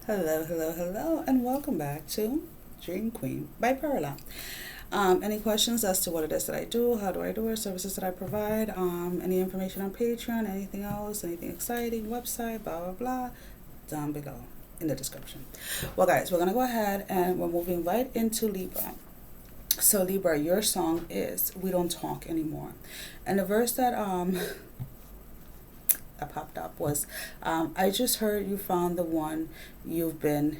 Hello, hello, hello, and welcome back to Dream Queen by Perla. Any questions as to what it is that I do, how do I do it, services that I provide, any information on Patreon, anything else, anything exciting, website, blah, blah, blah, down below in the description. Well, guys, we're going to go ahead and we're moving right into Libra. So, Libra, your song is We Don't Talk Anymore. And the verse that popped up was, I just heard you found the one you've been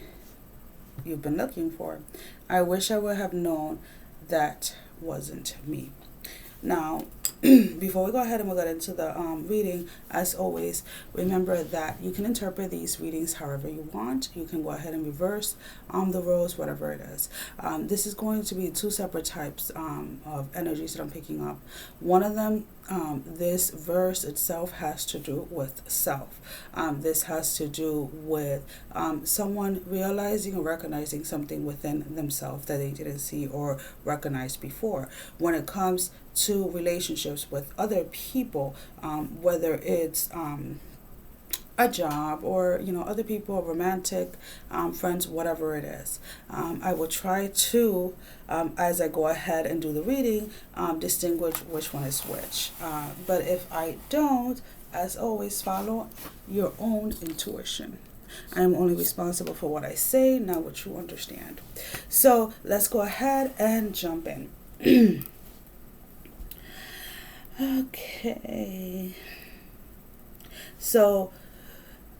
looking for. I wish I would have known that wasn't me. Now, before we go ahead and we'll get into the reading, as always, remember that you can interpret these readings however you want. You can go ahead and reverse the roles, whatever it is. This is going to be two separate types of energies that I'm picking up. One of them, this verse itself has to do with self. This has to do with someone realizing or recognizing something within themselves that they didn't see or recognize before. When it comes to relationships with other people, whether it's a job or other people, romantic, friends, whatever it is. I will try to, as I go ahead and do the reading, distinguish which one is which. But if I don't, as always, follow your own intuition. I am only responsible for what I say, not what you understand. So let's go ahead and jump in. Okay. So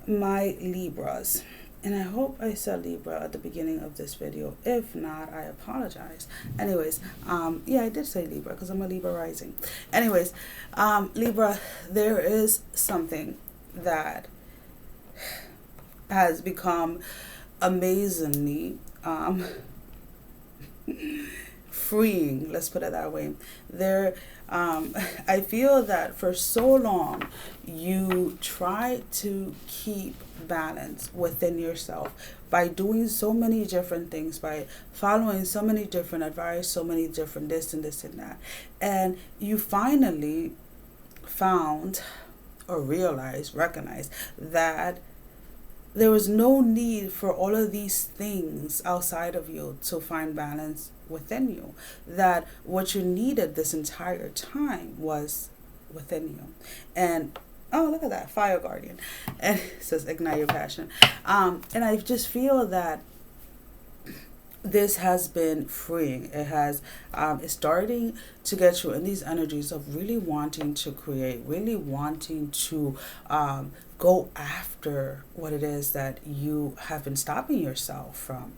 my Libras, and I hope I said Libra at the beginning of this video. If not, I apologize. Anyways, yeah, I did say Libra because I'm a Libra rising. Anyways, Libra, there is something that has become amazingly freeing, let's put it that way. I feel that for so long you try to keep balance within yourself by doing so many different things, by following so many different advice, so many different this and this and that. And you finally found or recognized that there was no need for all of these things outside of you to find balance within you. That what you needed this entire time was within you. And oh, look at that, Fire Guardian. And it says ignite your passion. And I just feel that this has been freeing. It has, it's starting to get you in these energies of really wanting to create, really wanting to go after what it is that you have been stopping yourself from.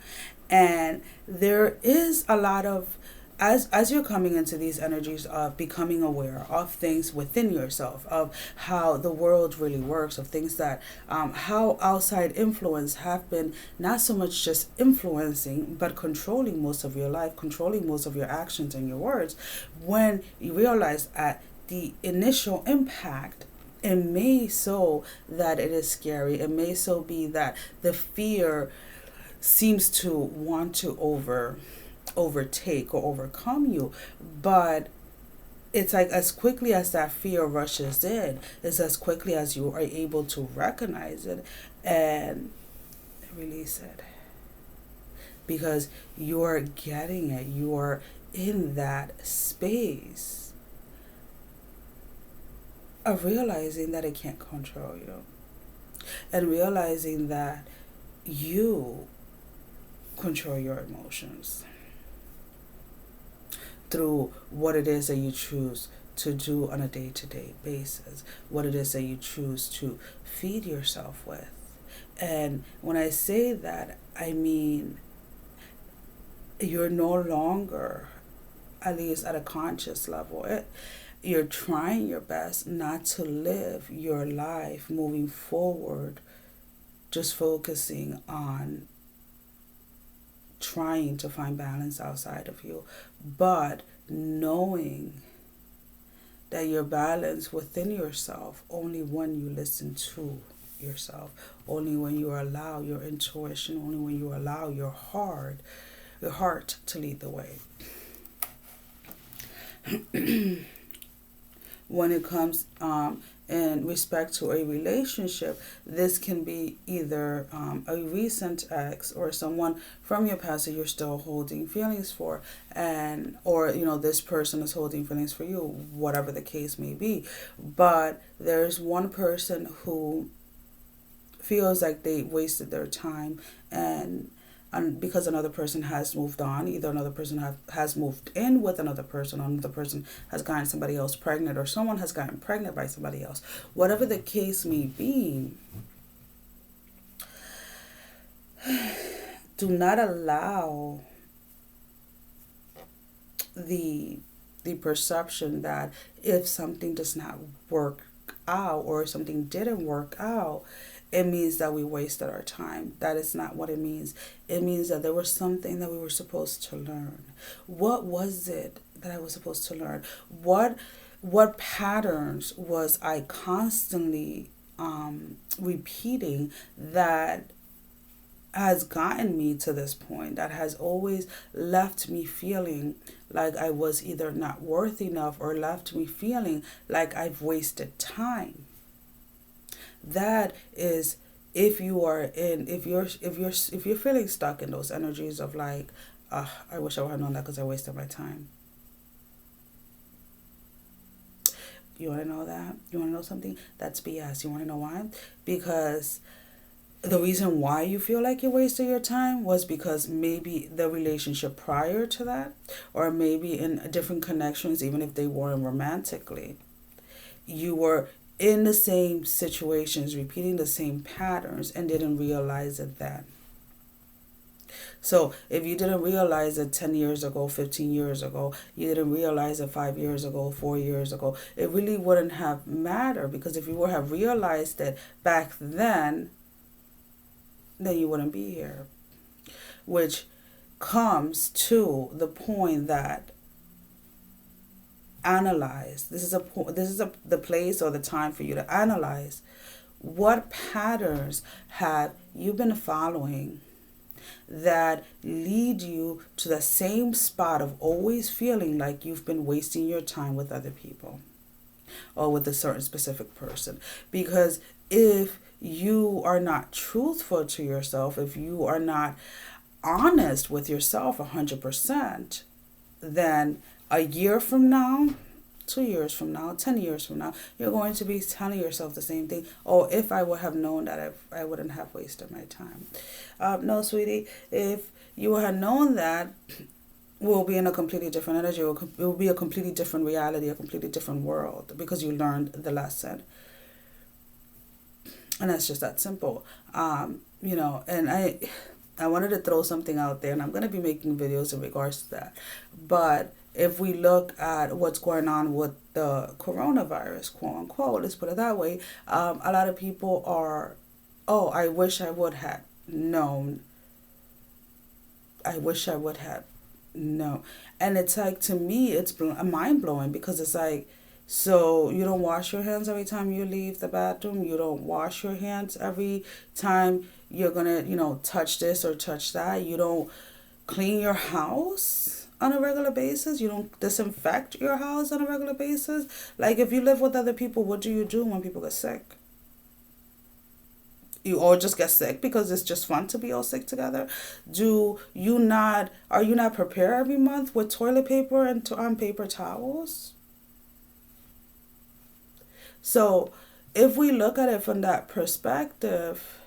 And there is a lot of, as you're coming into these energies of becoming aware of things within yourself, of how the world really works, of things that how outside influence have been not so much just influencing but controlling most of your life, controlling most of your actions and your words. When you realize at the initial impact, it may so that it is scary, it may so be that the fear seems to want to overtake or overcome you, but it's like as quickly as that fear rushes in, is as quickly as you are able to recognize it and release it, because you're getting it, you're in that space of realizing that it can't control you, and realizing that you control your emotions through what it is that you choose to do on a day-to-day basis, what it is that you choose to feed yourself with. And when I say that, I mean you're no longer, at least at a conscious level, you're trying your best not to live your life moving forward just focusing on trying to find balance outside of you, but knowing that your balance within yourself only when you listen to yourself, only when you allow your intuition, only when you allow your heart to lead the way. When it comes in respect to a relationship. This can be either a recent ex or someone from your past that you're still holding feelings for, and or this person is holding feelings for you, whatever the case may be. But there's one person who feels like they wasted their time, and because another person has moved on, either another person has moved in with another person, or another person has gotten somebody else pregnant, or someone has gotten pregnant by somebody else. Whatever the case may be, do not allow the perception that if something does not work out, or if something didn't work out, it means that we wasted our time. That is not what it means. It means that there was something that we were supposed to learn. What was it that I was supposed to learn? What patterns was I constantly repeating that has gotten me to this point, that has always left me feeling like I was either not worth enough, or left me feeling like I've wasted time? That is, if you're feeling stuck in those energies of like, I wish I would have known that because I wasted my time. You want to know that? You want to know something? That's BS. You want to know why? Because the reason why you feel like you wasted your time was because maybe the relationship prior to that, or maybe in different connections, even if they weren't romantically, you were in the same situations, repeating the same patterns, and didn't realize it then. So if you didn't realize it 10 years ago, 15 years ago, you didn't realize it 5 years ago, 4 years ago, it really wouldn't have mattered, because if you would have realized it back then you wouldn't be here. Which comes to the point that analyze. This is the place or the time for you to analyze what patterns have you been following that lead you to the same spot of always feeling like you've been wasting your time with other people, or with a certain specific person. Because if you are not truthful to yourself, if you are not honest with yourself 100%, then a year from now, 2 years from now, 10 years from now, you're going to be telling yourself the same thing. Oh, if I would have known that, I wouldn't have wasted my time. No, sweetie, if you had known that, we'll be in a completely different energy. It will be a completely different reality, a completely different world, because you learned the lesson. And that's just that simple. And I wanted to throw something out there, and I'm going to be making videos in regards to that. But if we look at what's going on with the coronavirus, quote unquote, let's put it that way, a lot of people are, oh, I wish I would have known. I wish I would have known. And it's like, to me, it's mind-blowing, because it's like, so you don't wash your hands every time you leave the bathroom. You don't wash your hands every time you're going to, touch this or touch that. You don't clean your house on a regular basis. You don't disinfect your house on a regular basis. Like, if you live with other people, what do you do when people get sick? You all just get sick because it's just fun to be all sick together. Are you not prepared every month with toilet paper and paper towels? So if we look at it from that perspective,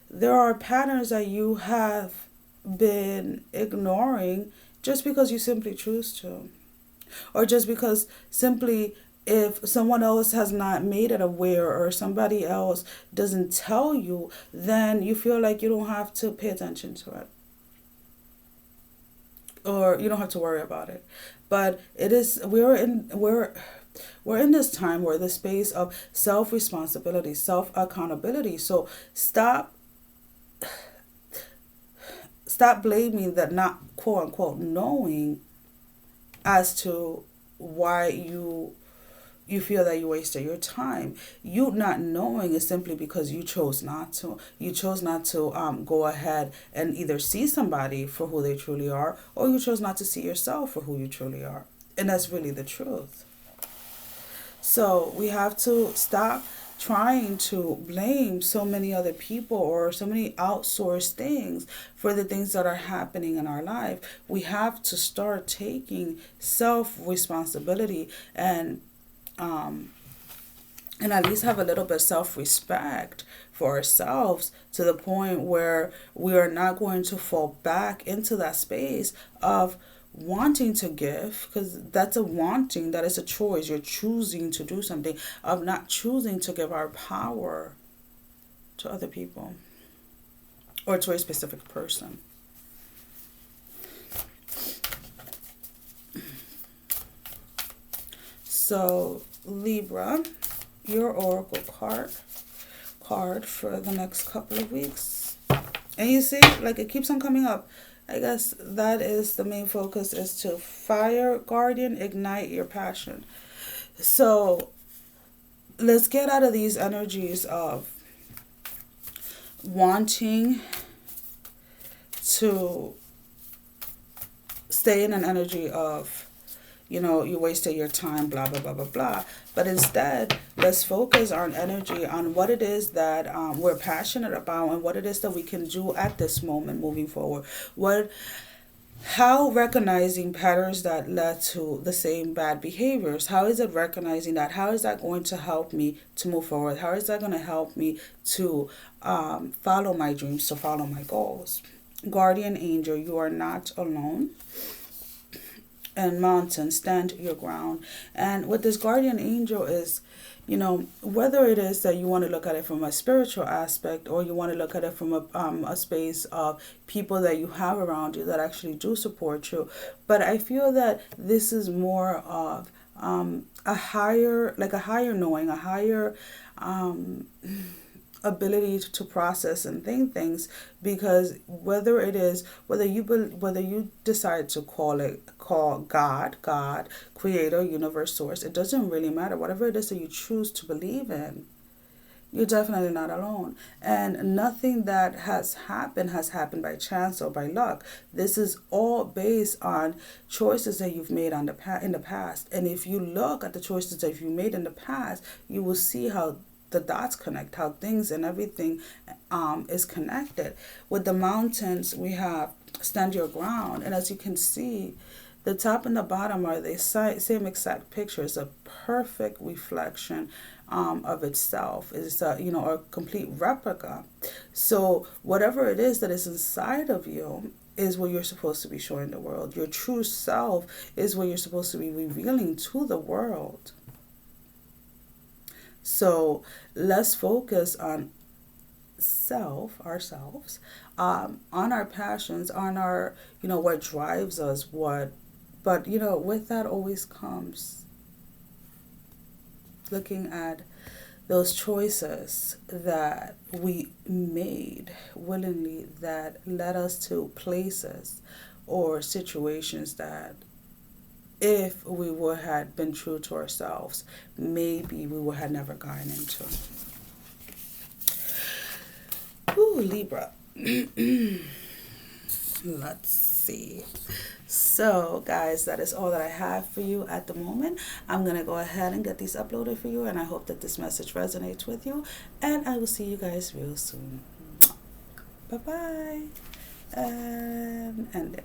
there are patterns that you have been ignoring just because you simply choose to. Or just because simply, if someone else has not made it aware, or somebody else doesn't tell you, then you feel like you don't have to pay attention to it. Or you don't have to worry about it. But we're in this time, where the space of self-responsibility, self-accountability. So stop blaming that not quote unquote knowing as to why you feel that you wasted your time. You not knowing is simply because you chose not to. You chose not to go ahead and either see somebody for who they truly are, or you chose not to see yourself for who you truly are. And that's really the truth. So we have to stop trying to blame so many other people or so many outsourced things for the things that are happening in our life. We have to start taking self responsibility um, and at least have a little bit of self respect for ourselves, to the point where we are not going to fall back into that space of wanting to give, because that's a wanting, that is a choice. You're choosing to do something, of not choosing to give our power to other people or to a specific person. So Libra, your oracle card for the next couple of weeks. And you see, like, it keeps on coming up. I guess that is the main focus, is to fire guardian, ignite your passion. So let's get out of these energies of wanting to stay in an energy of, you wasted your time, blah, blah, blah, blah, blah. But instead, let's focus our energy on what it is that we're passionate about, and what it is that we can do at this moment moving forward. How recognizing patterns that led to the same bad behaviors, how is it recognizing that? How is that going to help me to move forward? How is that going to help me to follow my dreams, to follow my goals? Guardian angel, you are not alone. And mountain, stand your ground. And what this guardian angel is, whether it is that you want to look at it from a spiritual aspect, or you want to look at it from a space of people that you have around you that actually do support you. But I feel that this is more of a higher knowing, a higher ability to process and think things, because whether you decide to call God, creator, universe, source, it doesn't really matter. Whatever it is that you choose to believe in, you're definitely not alone. And nothing that has happened by chance or by luck. This is all based on choices that you've made in the past. And if you look at the choices that you made in the past, you will see how the dots connect, how things and everything is connected. With the mountains, we have stand your ground. And as you can see, the top and the bottom are the same exact picture. It's a perfect reflection of itself. It's a complete replica. So whatever it is that is inside of you is what you're supposed to be showing the world. Your true self is what you're supposed to be revealing to the world. So let's focus on ourselves, on our passions, on our, what drives us, but with that always comes looking at those choices that we made willingly that led us to places or situations that, if we had been true to ourselves, maybe we would have never gotten into. Ooh, Libra. Let's see. So, guys, that is all that I have for you at the moment. I'm going to go ahead and get these uploaded for you, and I hope that this message resonates with you. And I will see you guys real soon. Bye-bye. And end it.